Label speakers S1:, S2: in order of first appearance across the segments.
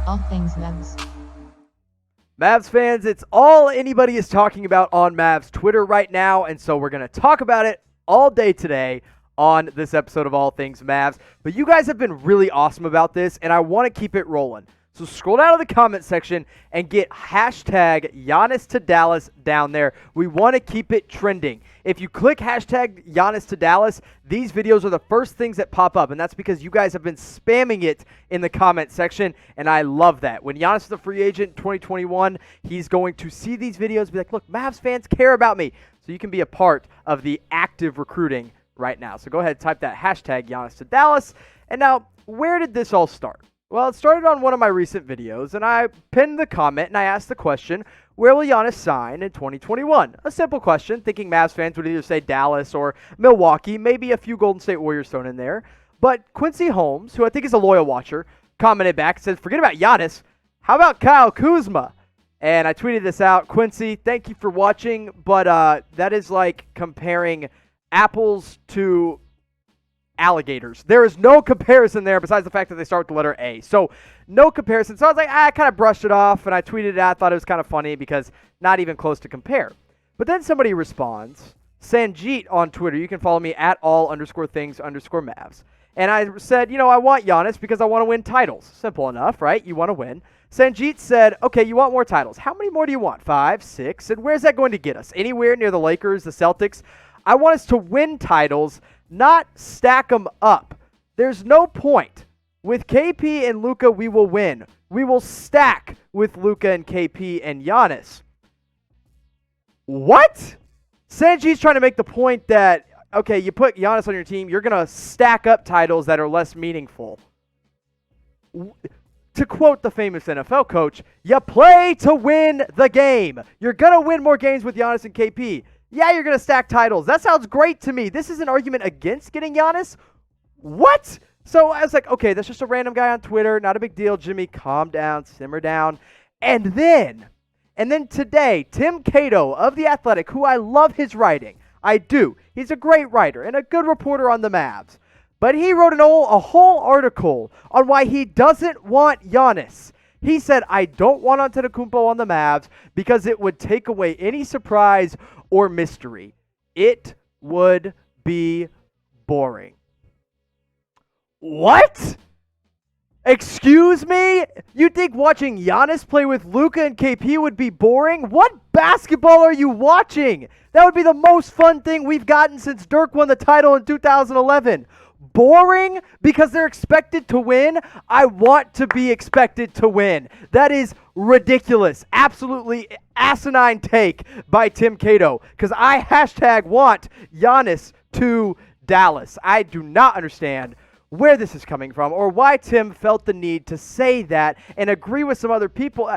S1: All things Mavs.
S2: Mavs fans, it's all anybody is talking about on Mavs Twitter right now, and so we're going to talk about it all day today on this episode of All Things Mavs. But you guys have been really awesome about this, and I want to keep it rolling. So scroll down to the comment section and get hashtag Giannis to Dallas down there. We want to keep it trending. If you click hashtag Giannis to Dallas, these videos are the first things that pop up, and that's because you guys have been spamming it in the comment section, and I love that. When Giannis is a free agent in 2021, he's going to see these videos and be like, look, Mavs fans care about me. So you can be a part of the active recruiting right now. So go ahead and type that hashtag Giannis to Dallas. And now, where did this all start? Well, it started on one of my recent videos, and I pinned the comment and I asked the question, where will Giannis sign in 2021? A simple question, thinking Mavs fans would either say Dallas or Milwaukee, maybe a few Golden State Warriors thrown in there. But Quincy Holmes, who I think is a loyal watcher, commented back and said, forget about Giannis, how about Kyle Kuzma? And I tweeted this out, Quincy, thank you for watching, but that is like comparing apples to alligators. There is no comparison there besides the fact that they start with the letter A. So no comparison. So I was like, I kind of brushed it off and I tweeted it out. I thought it was kind of funny because not even close to compare. But then somebody responds, Sanjeet on Twitter. You can follow me at all_things_Mavs. And I said, I want Giannis because I want to win titles. Simple enough, right? You want to win. Sanjeet said, okay, you want more titles. How many more do you want? 5, 6? And where's that going to get us? Anywhere near the Lakers, the Celtics? I want us to win titles, not stack them up. There's no point. With KP and Luka, we will win. We will stack with Luka and KP and Giannis. What? Sanji's trying to make the point that, okay, you put Giannis on your team, you're going to stack up titles that are less meaningful. To quote the famous NFL coach, you play to win the game. You're going to win more games with Giannis and KP. Yeah, you're going to stack titles. That sounds great to me. This is an argument against getting Giannis? What? So I was like, okay, that's just a random guy on Twitter. Not a big deal, Jimmy. Calm down, simmer down. And then today, Tim Cato of The Athletic, who I love his writing. I do. He's a great writer and a good reporter on the Mavs. But he wrote a whole article on why he doesn't want Giannis. He said, I don't want Antetokounmpo on the Mavs because it would take away any surprise or mystery. It would be boring. What? Excuse me? You think watching Giannis play with Luka and KP would be boring? What basketball are you watching? That would be the most fun thing we've gotten since Dirk won the title in 2011. Boring because they're expected to win? I want to be expected to win. That is ridiculous. Absolutely asinine take by Tim Cato because I hashtag want Giannis to Dallas. I do not understand where this is coming from or why Tim felt the need to say that and agree with some other people.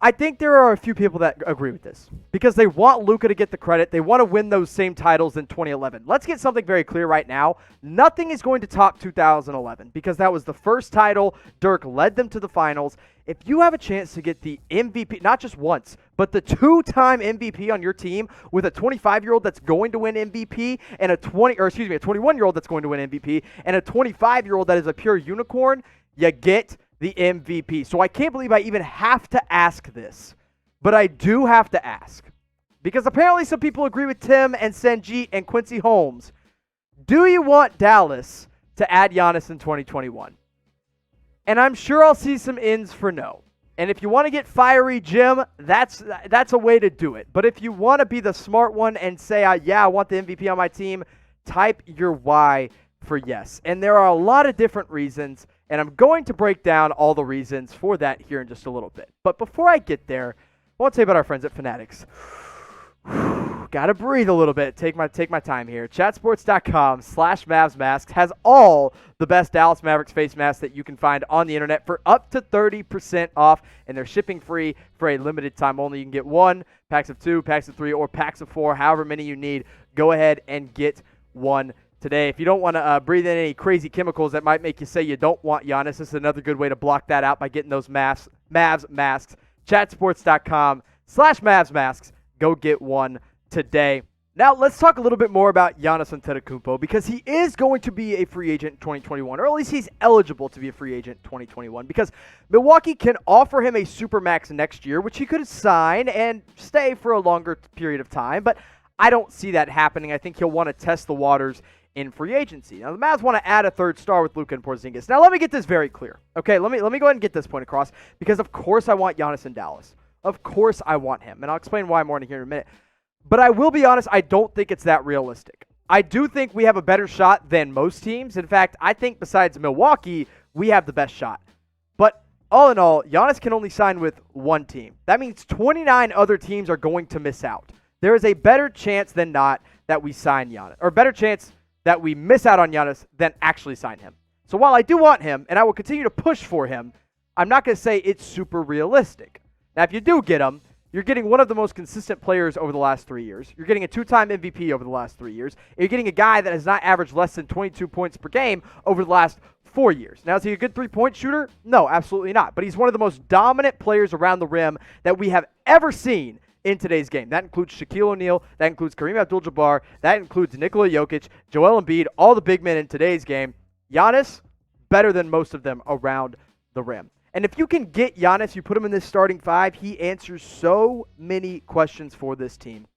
S2: I think there are a few people that agree with this because they want Luka to get the credit. They want to win those same titles in 2011. Let's get something very clear right now. Nothing is going to top 2011 because that was the first title. Dirk led them to the finals. If you have a chance to get the MVP, not just once, but the 2-time MVP on your team with a 25-year-old that's going to win MVP and a 21-year-old that's going to win MVP and a 25-year-old that is a pure unicorn, you get the MVP. So I can't believe I even have to ask this, but I do have to ask because apparently some people agree with Tim and Sanjeet and Quincy Holmes. Do you want Dallas to add Giannis in 2021? And I'm sure I'll see some ins for no. And if you want to get fiery, Jim, that's a way to do it. But if you want to be the smart one and say, I want the MVP on my team, type your Y for yes. And there are a lot of different reasons, and I'm going to break down all the reasons for that here in just a little bit. But before I get there, I want to tell you about our friends at Fanatics. Gotta breathe a little bit. Take my time here. Chatsports.com/Mavs Mask has all the best Dallas Mavericks face masks that you can find on the internet for up to 30% off, and they're shipping free for a limited time only. You can get 1, packs of 2, packs of 3, or packs of 4, however many you need. Go ahead and get one today. If you don't want to breathe in any crazy chemicals that might make you say you don't want Giannis, this is another good way to block that out by getting those Mavs masks. Chatsports.com/Mavs Masks. Go get one today. Now, let's talk a little bit more about Giannis Antetokounmpo because he is going to be a free agent in 2021, or at least he's eligible to be a free agent in 2021 because Milwaukee can offer him a supermax next year, which he could sign and stay for a longer period of time, but I don't see that happening. I think he'll want to test the waters in free agency. Now, the Mavs want to add a third star with Luka and Porzingis. Now, let me get this very clear. Okay, let me go ahead and get this point across because, of course, I want Giannis in Dallas. Of course, I want him, and I'll explain why more in here in a minute. But I will be honest, I don't think it's that realistic. I do think we have a better shot than most teams. In fact, I think besides Milwaukee, we have the best shot. But all in all, Giannis can only sign with one team. That means 29 other teams are going to miss out. There is a better chance than not that we sign Giannis, or better chance that we miss out on Giannis than actually sign him. So while I do want him, and I will continue to push for him, I'm not going to say it's super realistic. Now, if you do get him, you're getting one of the most consistent players over the last 3 years. You're getting a two-time MVP over the last 3 years. And you're getting a guy that has not averaged less than 22 points per game over the last 4 years. Now, is he a good three-point shooter? No, absolutely not. But he's one of the most dominant players around the rim that we have ever seen in today's game. That includes Shaquille O'Neal. That includes Kareem Abdul-Jabbar. That includes Nikola Jokic, Joel Embiid, all the big men in today's game. Giannis, better than most of them around the rim. And if you can get Giannis, you put him in this starting five, he answers so many questions for this team.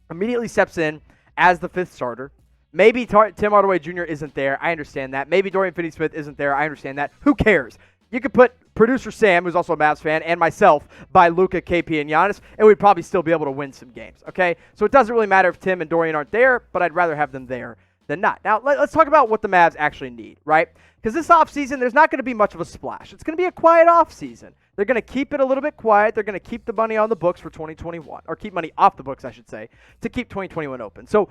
S2: Immediately steps in as the fifth starter. Maybe Tim Hardaway Jr. isn't there. I understand that. Maybe Dorian Finney-Smith isn't there. I understand that. Who cares? You could put producer Sam, who's also a Mavs fan, and myself by Luka, KP, and Giannis, and we'd probably still be able to win some games, okay? So it doesn't really matter if Tim and Dorian aren't there, but I'd rather have them there than not. Now, let's talk about what the Mavs actually need, right? Because this offseason, there's not going to be much of a splash. It's going to be a quiet offseason. They're going to keep it a little bit quiet. They're going to keep the money on the books for 2021, or keep money off the books, I should say, to keep 2021 open. So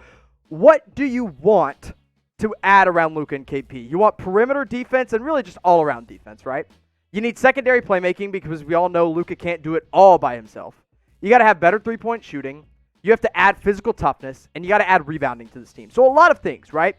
S2: what do you want to add around Luka and KP? You want perimeter defense and really just all-around defense, right? You need secondary playmaking because we all know Luka can't do it all by himself. You got to have better three-point shooting. You have to add physical toughness, and you got to add rebounding to this team. So a lot of things, right?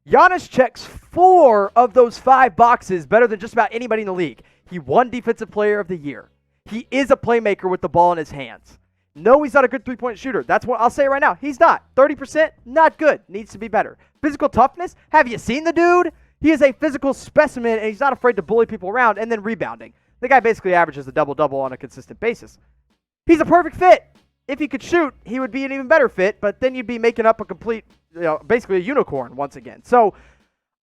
S2: Giannis checks 4 of those 5 boxes better than just about anybody in the league. He won Defensive Player of the Year. He is a playmaker with the ball in his hands. No, he's not a good three-point shooter. That's what I'll say right now. He's not. 30%, not good. Needs to be better. Physical toughness, have you seen the dude? He is a physical specimen, and he's not afraid to bully people around. And then rebounding. The guy basically averages a double-double on a consistent basis. He's a perfect fit. If he could shoot, he would be an even better fit, but then you'd be making up a complete, basically a unicorn once again. So,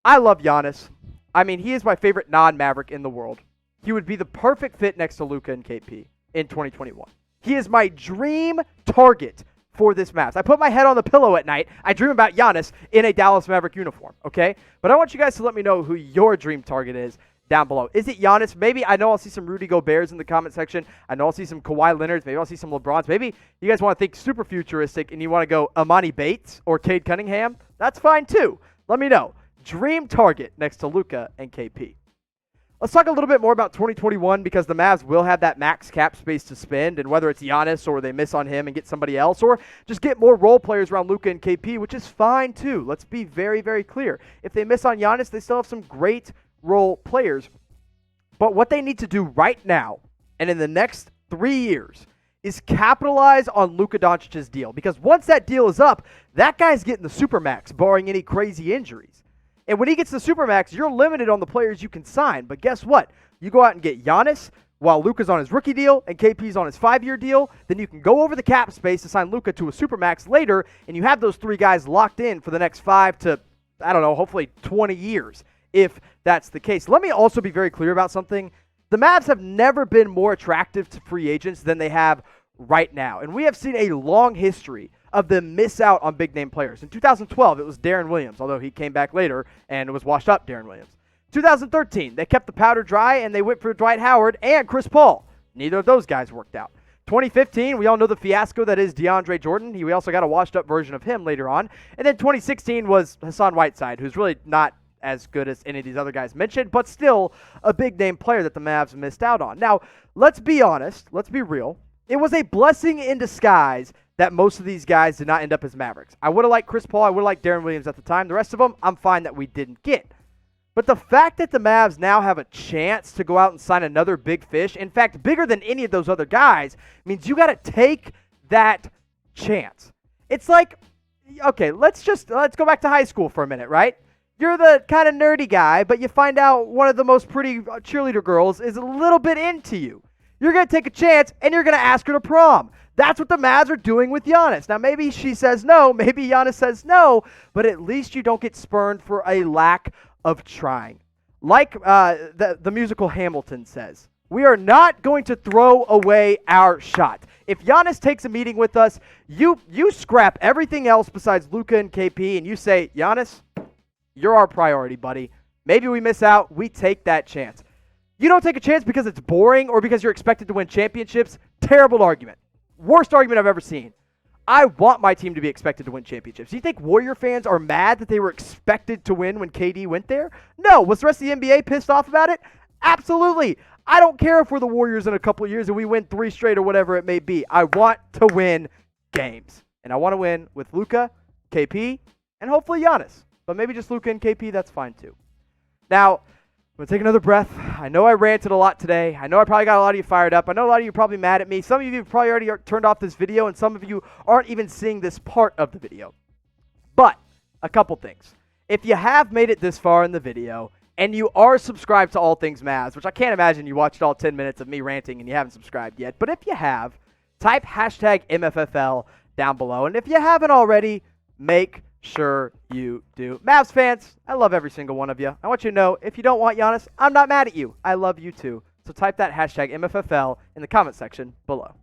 S2: I love Giannis. I mean, he is my favorite non-Maverick in the world. He would be the perfect fit next to Luka and KP in 2021. He is my dream target for this Mavs. I put my head on the pillow at night. I dream about Giannis in a Dallas Maverick uniform, okay? But I want you guys to let me know who your dream target is down below. Is it Giannis? Maybe I know I'll see some Rudy Goberts in the comment section. I know I'll see some Kawhi Leonards. Maybe I'll see some LeBrons. Maybe you guys want to think super futuristic and you want to go Amani Bates or Cade Cunningham. That's fine too. Let me know. Dream target next to Luka and KP. Let's talk a little bit more about 2021 because the Mavs will have that max cap space to spend, and whether it's Giannis or they miss on him and get somebody else or just get more role players around Luka and KP, which is fine too. Let's be very, very clear. If they miss on Giannis, they still have some great role players. But what they need to do right now and in the next 3 years is capitalize on Luka Doncic's deal. Because once that deal is up, that guy's getting the supermax, barring any crazy injuries. And when he gets the supermax, you're limited on the players you can sign. But guess what? You go out and get Giannis while Luka's on his rookie deal and KP's on his 5-year deal. Then you can go over the cap space to sign Luka to a supermax later, and you have those 3 guys locked in for the next 5 to, I don't know, hopefully 20 years. If that's the case. Let me also be very clear about something. The Mavs have never been more attractive to free agents than they have right now. And we have seen a long history of them miss out on big-name players. In 2012, it was Darren Williams, although he came back later and it was washed up Darren Williams. 2013, they kept the powder dry and they went for Dwight Howard and Chris Paul. Neither of those guys worked out. 2015, we all know the fiasco that is DeAndre Jordan. We also got a washed-up version of him later on. And then 2016 was Hassan Whiteside, who's really not as good as any of these other guys mentioned, but still a big-name player that the Mavs missed out on. Now, let's be honest. Let's be real. It was a blessing in disguise that most of these guys did not end up as Mavericks. I would have liked Chris Paul. I would have liked Darren Williams at the time. The rest of them, I'm fine that we didn't get. But the fact that the Mavs now have a chance to go out and sign another big fish, in fact, bigger than any of those other guys, means you got to take that chance. It's like okay, let's go back to high school for a minute, right? You're the kind of nerdy guy, but you find out one of the most pretty cheerleader girls is a little bit into you. You're going to take a chance, and you're going to ask her to prom. That's what the Mavs are doing with Giannis. Now, maybe she says no, maybe Giannis says no, but at least you don't get spurned for a lack of trying. Like the musical Hamilton says, we are not going to throw away our shot. If Giannis takes a meeting with us, you scrap everything else besides Luka and KP, and you say, Giannis, you're our priority, buddy. Maybe we miss out. We take that chance. You don't take a chance because it's boring or because you're expected to win championships. Terrible argument. Worst argument I've ever seen. I want my team to be expected to win championships. Do you think Warrior fans are mad that they were expected to win when KD went there? No. Was the rest of the NBA pissed off about it? Absolutely. I don't care if we're the Warriors in a couple of years and we win 3 straight or whatever it may be. I want to win games. And I want to win with Luka, KP, and hopefully Giannis. But maybe just Luka and KP, that's fine too. Now, I'm going to take another breath. I know I ranted a lot today. I know I probably got a lot of you fired up. I know a lot of you are probably mad at me. Some of you have probably already turned off this video, and some of you aren't even seeing this part of the video. But a couple things. If you have made it this far in the video, and you are subscribed to All Things Mavs, which I can't imagine you watched all 10 minutes of me ranting and you haven't subscribed yet, but if you have, type hashtag MFFL down below. And if you haven't already, make sure you do. Mavs fans, I love every single one of you. I want you to know, if you don't want Giannis, I'm not mad at you. I love you too. So type that hashtag MFFL in the comment section below.